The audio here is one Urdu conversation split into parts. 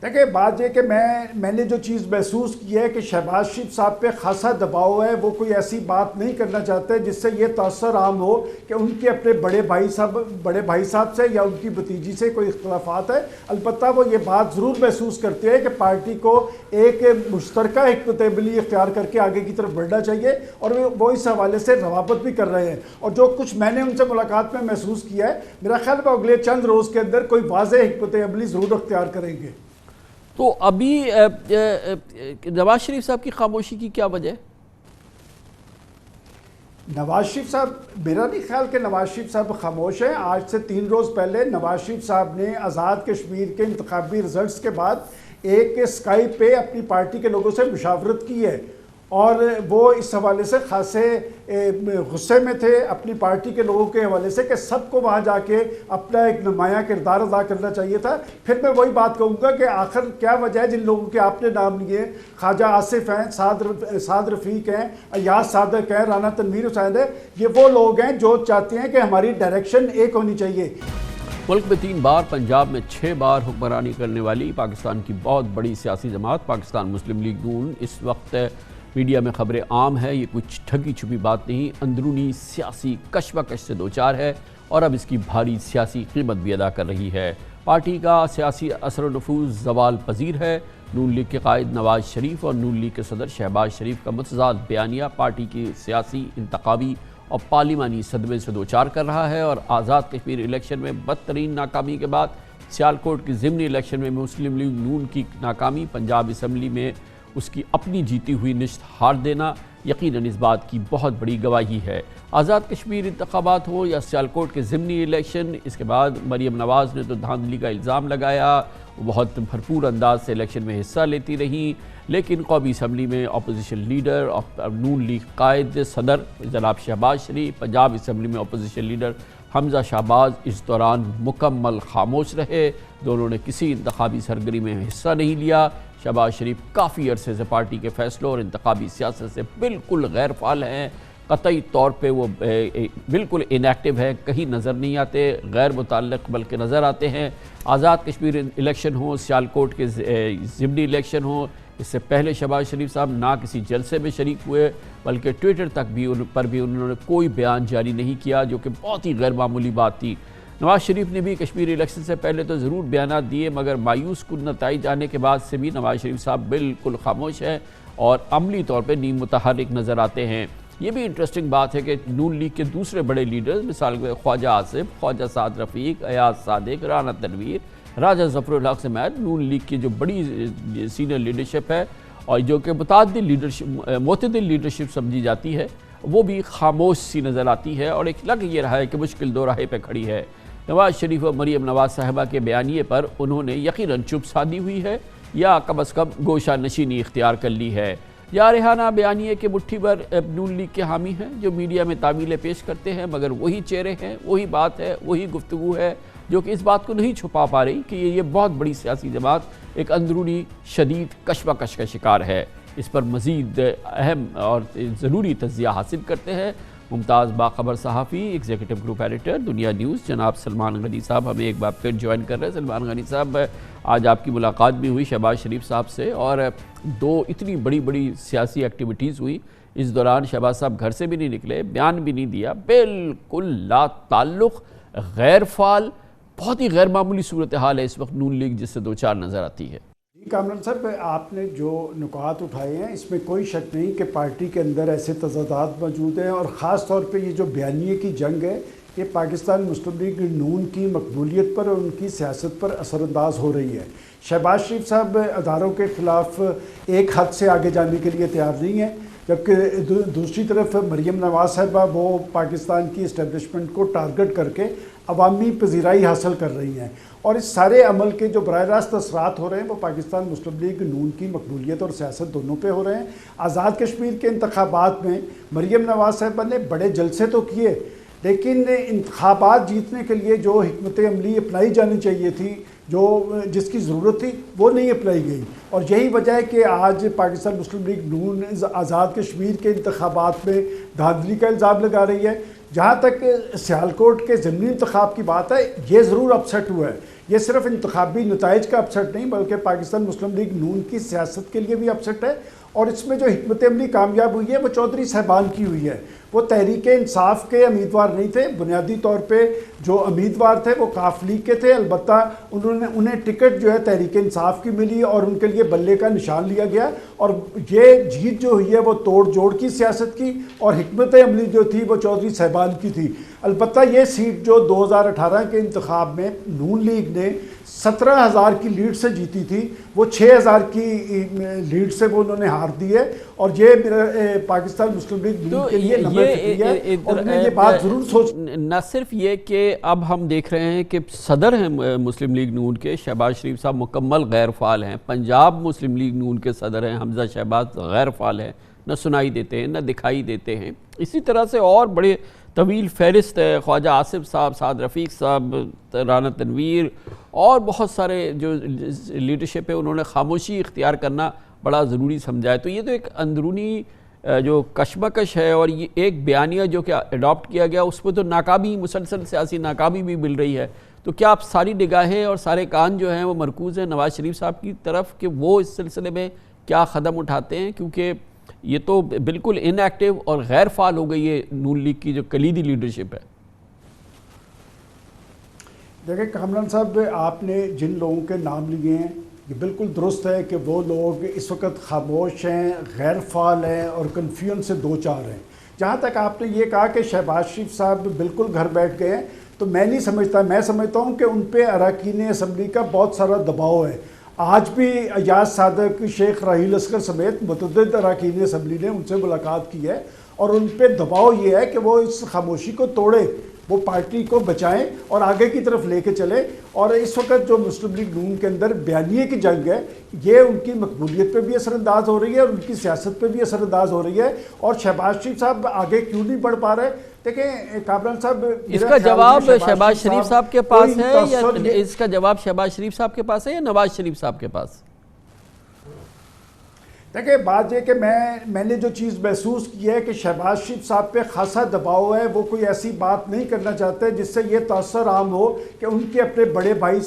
دیکھیں بات یہ کہ میں نے جو چیز محسوس کی ہے کہ شہباز شریف صاحب پہ خاصا دباؤ ہے، وہ کوئی ایسی بات نہیں کرنا چاہتے جس سے یہ تاثر عام ہو کہ ان کے اپنے بڑے بھائی صاحب سے یا ان کی بھتیجی سے کوئی اختلافات ہے۔ البتہ وہ یہ بات ضرور محسوس کرتے ہیں کہ پارٹی کو ایک مشترکہ حکمت عملی اختیار کر کے آگے کی طرف بڑھنا چاہیے، اور وہ اس حوالے سے روابط بھی کر رہے ہیں۔ اور جو کچھ میں نے ان سے ملاقات میں محسوس کیا ہے، میرا خیال ہے اگلے چند روز کے اندر کوئی واضح حکمت عملی ضرور اختیار کریں گے۔ تو ابھی نواز شریف صاحب کی خاموشی کی کیا وجہ ہے؟ نواز شریف صاحب، میرا نہیں خیال کہ نواز شریف صاحب خاموش ہیں۔ آج سے 3 روز پہلے نواز شریف صاحب نے آزاد کشمیر کے انتخابی رزلٹس کے بعد ایک اسکائپ پہ اپنی پارٹی کے لوگوں سے مشاورت کی ہے، اور وہ اس حوالے سے خاصے غصے میں تھے اپنی پارٹی کے لوگوں کے حوالے سے کہ سب کو وہاں جا کے اپنا ایک نمایاں کردار ادا کرنا چاہیے تھا۔ پھر میں وہی بات کہوں گا کہ آخر کیا وجہ ہے جن لوگوں کے آپ نے نام لیے، خواجہ آصف ہیں، سعد رفیق ہیں، ایاز صادق ہیں، رانا تنویر حسین ہے، یہ وہ لوگ ہیں جو چاہتے ہیں کہ ہماری ڈائریکشن ایک ہونی چاہیے۔ ملک میں 3 بار، پنجاب میں 6 بار حکمرانی کرنے والی پاکستان کی بہت بڑی سیاسی جماعت پاکستان مسلم لیگ نون اس وقت میڈیا میں خبریں عام ہے۔ یہ کچھ ٹھگی چھپی بات نہیں، اندرونی سیاسی کشمکش سے دوچار ہے اور اب اس کی بھاری سیاسی قیمت بھی ادا کر رہی ہے۔ پارٹی کا سیاسی اثر و نفوذ زوال پذیر ہے۔ نون لیگ کے قائد نواز شریف اور نون لیگ کے صدر شہباز شریف کا متضاد بیانیہ پارٹی کی سیاسی، انتخابی اور پارلیمانی صدمے سے دوچار کر رہا ہے، اور آزاد کشمیر الیکشن میں بدترین ناکامی کے بعد سیالکوٹ کی ضمنی الیکشن میں مسلم لیگ نون کی ناکامی، پنجاب اسمبلی میں اس کی اپنی جیتی ہوئی نشست ہار دینا یقیناً اس بات کی بہت بڑی گواہی ہے۔ آزاد کشمیر انتخابات ہو یا سیالکوٹ کے ضمنی الیکشن، اس کے بعد مریم نواز نے تو دھاندلی کا الزام لگایا، بہت بھرپور انداز سے الیکشن میں حصہ لیتی رہیں، لیکن قومی اسمبلی میں اپوزیشن لیڈر اور نون لیگ قائد صدر جناب شہباز شریف، پنجاب اسمبلی میں اپوزیشن لیڈر حمزہ شہباز اس دوران مکمل خاموش رہے، دونوں نے کسی انتخابی سرگرمی میں حصہ نہیں لیا۔ شہباز شریف کافی عرصے سے پارٹی کے فیصلوں اور انتخابی سیاست سے بالکل غیر فعال ہیں، قطعی طور پہ وہ بالکل انیکٹیو ہیں، کہیں نظر نہیں آتے، غیر متعلق بلکہ نظر آتے ہیں۔ آزاد کشمیر الیکشن ہو، سیالکوٹ کے ضمنی الیکشن ہو، اس سے پہلے شہباز شریف صاحب نہ کسی جلسے میں شریک ہوئے، بلکہ ٹویٹر تک بھی انہوں نے کوئی بیان جاری نہیں کیا، جو کہ بہت ہی غیر معمولی بات تھی۔ نواز شریف نے بھی کشمیری الیکشن سے پہلے تو ضرور بیانات دیے، مگر مایوس کن نتائج آنے کے بعد سے بھی نواز شریف صاحب بالکل خاموش ہیں اور عملی طور پہ نیم متحرک نظر آتے ہیں۔ یہ بھی انٹرسٹنگ بات ہے کہ نون لیگ کے دوسرے بڑے لیڈرز، مثال کے خواجہ آصف، خواجہ سعد رفیق، ایاز صادق، رانا تنویر، راجہ ظفر الحق سمیت نون لیگ کی جو بڑی سینئر لیڈرشپ ہے اور جو کہ معتدل لیڈرشپ سمجھی جاتی ہے، وہ بھی خاموش سی نظر آتی ہے، اور ایک لگ یہ رہا ہے کہ مشکل دو راہے پہ کھڑی ہے۔ نواز شریف اور مریم نواز صاحبہ کے بیانیے پر انہوں نے یقیناً چپ سادھی ہوئی ہے یا کم از کم گوشہ نشینی اختیار کر لی ہے۔ جارحانہ بیانیے کے مٹھی بھر نون لیگ کے حامی ہیں جو میڈیا میں تعمیلیں پیش کرتے ہیں، مگر وہی چہرے ہیں، وہی بات ہے، وہی گفتگو ہے جو کہ اس بات کو نہیں چھپا پا رہی کہ یہ بہت بڑی سیاسی جماعت ایک اندرونی شدید کشمکش کا شکار ہے۔ اس پر مزید اہم اور ضروری تجزیہ حاصل کرتے ہیں ممتاز باخبر صحافی، ایگزیکٹو گروپ ایڈیٹر دنیا نیوز جناب سلمان غنی صاحب ہمیں ایک بار پھر جوائن کر رہے ہیں۔ سلمان غنی صاحب، آج آپ کی ملاقات بھی ہوئی شہباز شریف صاحب سے، اور 2 اتنی بڑی سیاسی ایکٹیویٹیز ہوئی، اس دوران شہباز صاحب گھر سے بھی نہیں نکلے، بیان بھی نہیں دیا، بالکل لا تعلق، غیر فعال، بہت ہی غیر معمولی صورتحال ہے اس وقت نون لیگ جس سے دوچار نظر آتی ہے۔ کامران صاحب، آپ نے جو نکات اٹھائے ہیں اس میں کوئی شک نہیں کہ پارٹی کے اندر ایسے تضادات موجود ہیں، اور خاص طور پہ یہ جو بیانیے کی جنگ ہے یہ پاکستان مسلم لیگ نون کی مقبولیت پر اور ان کی سیاست پر اثر انداز ہو رہی ہے۔ شہباز شریف صاحب اداروں کے خلاف ایک حد سے آگے جانے کے لیے تیار نہیں ہیں، جبکہ دوسری طرف مریم نواز صاحبہ وہ پاکستان کی اسٹیبلشمنٹ کو ٹارگٹ کر کے عوامی پذیرائی حاصل کر رہی ہیں، اور اس سارے عمل کے جو براہ راست اثرات ہو رہے ہیں وہ پاکستان مسلم لیگ نون کی مقبولیت اور سیاست دونوں پہ ہو رہے ہیں۔ آزاد کشمیر کے انتخابات میں مریم نواز صاحبہ نے بڑے جلسے تو کیے، لیکن انتخابات جیتنے کے لیے جو حکمت عملی اپنائی جانی چاہیے تھی، جس کی ضرورت تھی، وہ نہیں اپنائی گئی، اور یہی وجہ ہے کہ آج پاکستان مسلم لیگ نون آزاد کشمیر کے انتخابات میں دھاندلی کا الزام لگا رہی ہے۔ جہاں تک سیالکوٹ کے ضمنی انتخاب کی بات ہے، یہ ضرور اپسیٹ ہوا ہے، یہ صرف انتخابی نتائج کا اپسٹ نہیں بلکہ پاکستان مسلم لیگ نون کی سیاست کے لیے بھی اپسٹ ہے، اور اس میں جو حکمت عملی کامیاب ہوئی ہے وہ چودھری صاحبان کی ہوئی ہے۔ وہ تحریک انصاف کے امیدوار نہیں تھے، بنیادی طور پہ جو امیدوار تھے وہ کاف لیگ کے تھے، البتہ انہیں ٹکٹ جو ہے تحریک انصاف کی ملی اور ان کے لیے بلے کا نشان لیا گیا، اور یہ جیت جو ہوئی ہے وہ توڑ جوڑ کی سیاست کی، اور حکمت عملی جو تھی وہ چودھری صاحبان کی تھی۔ البتہ یہ سیٹ جو 2018 کے انتخاب میں نون لیگ نے 17,000 کی لیڈ سے جیتی تھی، وہ 6,000 کی لیڈ سے وہ انہوں نے ہار دی ہے، اور یہ پاکستان مسلم لیگ نون کے لیے نمبر فکری ہے، اور انہیں یہ بات ضرور سوچ۔ نہ صرف یہ کہ اب ہم دیکھ رہے ہیں کہ صدر ہیں مسلم لیگ نون کے شہباز شریف صاحب مکمل غیر فعال ہیں، پنجاب مسلم لیگ نون کے صدر ہیں حمزہ شہباز غیر فعال ہیں، نہ سنائی دیتے ہیں نہ دکھائی دیتے ہیں۔ اسی طرح سے اور بڑے طویل فہرست ہے، خواجہ آصف صاحب، سعد رفیق صاحب، رانا تنویر اور بہت سارے جو لیڈرشپ ہے انہوں نے خاموشی اختیار کرنا بڑا ضروری سمجھا ہے۔ تو یہ تو ایک اندرونی جو کشمکش ہے، اور یہ ایک بیانیہ جو کہ اڈاپٹ کیا گیا اس پہ تو ناکامی، مسلسل سیاسی ناکامی بھی مل رہی ہے۔ تو کیا آپ ساری نگاہیں اور سارے کان جو ہیں وہ مرکوز ہیں نواز شریف صاحب کی طرف کہ وہ اس سلسلے میں کیا قدم اٹھاتے ہیں؟ کیونکہ یہ تو بالکل ان ایکٹیو اور غیر فعال ہو گئی ہے نون لیگ کی جو کلیدی لیڈرشپ ہے۔ دیکھیں کامران صاحب، آپ نے جن لوگوں کے نام لیے ہیں یہ بالکل درست ہے کہ وہ لوگ اس وقت خاموش ہیں، غیر فعال ہیں اور کنفیوژن سے دو چار ہیں۔ جہاں تک آپ نے یہ کہا کہ شہباز شریف صاحب بالکل گھر بیٹھ گئے ہیں، تو میں نہیں سمجھتا، میں سمجھتا ہوں کہ ان پہ اراکین اسمبلی کا بہت سارا دباؤ ہے۔ آج بھی ایاز صادق، شیخ راحیل اصغر سمیت متعدد اراکین اسمبلی نے ان سے ملاقات کی ہے، اور ان پہ دباؤ یہ ہے کہ وہ اس خاموشی کو توڑے، وہ پارٹی کو بچائیں اور آگے کی طرف لے کے چلیں۔ اور اس وقت جو مسلم لیگ نون کے اندر بیانیے کی جنگ ہے یہ ان کی مقبولیت پہ بھی اثر انداز ہو رہی ہے اور ان کی سیاست پہ بھی اثر انداز ہو رہی ہے، اور شہباز شریف صاحب آگے کیوں نہیں بڑھ پا رہے؟ دیکھیں کامران صاحب، اس کا جواب شہباز شریف صاحب کے پاس ہے یا اس کا جواب شہباز شریف صاحب کے پاس ہے یا نواز شریف صاحب کے پاس؟ دیکھیں بات یہ کہ میں نے جو چیز محسوس کی ہے کہ شہباز شریف صاحب پہ خاصا دباؤ ہے، وہ کوئی ایسی بات نہیں کرنا چاہتے جس سے یہ تاثر عام ہو کہ ان کے اپنے بڑے بھائی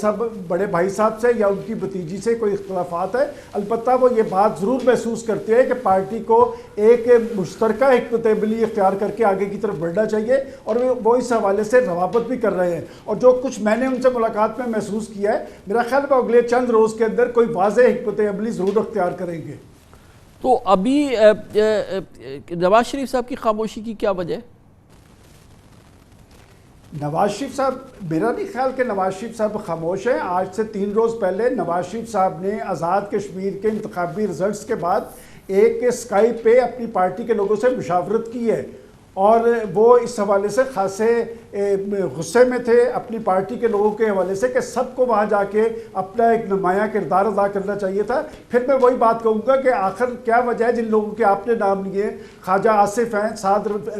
صاحب سے یا ان کی بھتیجی سے کوئی اختلافات ہے۔ البتہ وہ یہ بات ضرور محسوس کرتے ہیں کہ پارٹی کو ایک مشترکہ حکمت عملی اختیار کر کے آگے کی طرف بڑھنا چاہیے، اور وہ اس حوالے سے روابط بھی کر رہے ہیں۔ اور جو کچھ میں نے ان سے ملاقات میں محسوس کیا ہے، میرا خیال ہے وہ اگلے چند روز کے اندر کوئی واضح حکمت عملی ضرور اختیار کریں گے۔ تو ابھی نواز شریف صاحب کی خاموشی کی کیا وجہ ہے؟ نواز شریف صاحب، میرا نہیں خیال کہ نواز شریف صاحب خاموش ہیں۔ آج سے 3 روز پہلے نواز شریف صاحب نے آزاد کشمیر کے انتخابی رزلٹس کے بعد ایک اسکائپ پہ اپنی پارٹی کے لوگوں سے مشاورت کی ہے، اور وہ اس حوالے سے خاصے غصے میں تھے اپنی پارٹی کے لوگوں کے حوالے سے کہ سب کو وہاں جا کے اپنا ایک نمایاں کردار ادا کرنا چاہیے تھا۔ پھر میں وہی بات کہوں گا کہ آخر کیا وجہ ہے جن لوگوں کے آپ نے نام لیے، خواجہ آصف ہیں،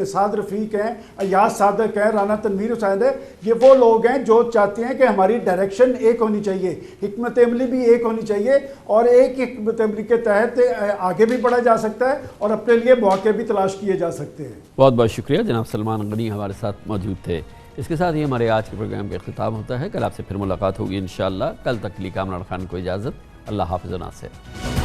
سعد رفیق ہیں، ایاز صادق ہیں، رانا تنویر حسین ہے، یہ وہ لوگ ہیں جو چاہتے ہیں کہ ہماری ڈائریکشن ایک ہونی چاہیے، حکمت عملی بھی ایک ہونی چاہیے، اور ایک حکمت عملی کے تحت آگے بھی بڑھا جا سکتا ہے اور اپنے لیے مواقع بھی تلاش کیے جا سکتے ہیں۔ بہت بہت شکریہ، جناب سلمان غنی ہمارے ساتھ موجود تھے۔ اس کے ساتھ ہی ہمارے آج کے پروگرام کا اختتام ہوتا ہے۔ کل آپ سے پھر ملاقات ہوگی انشاءاللہ۔ کل تک کے لیے کامران خان کو اجازت۔ اللہ حافظ و ناصر۔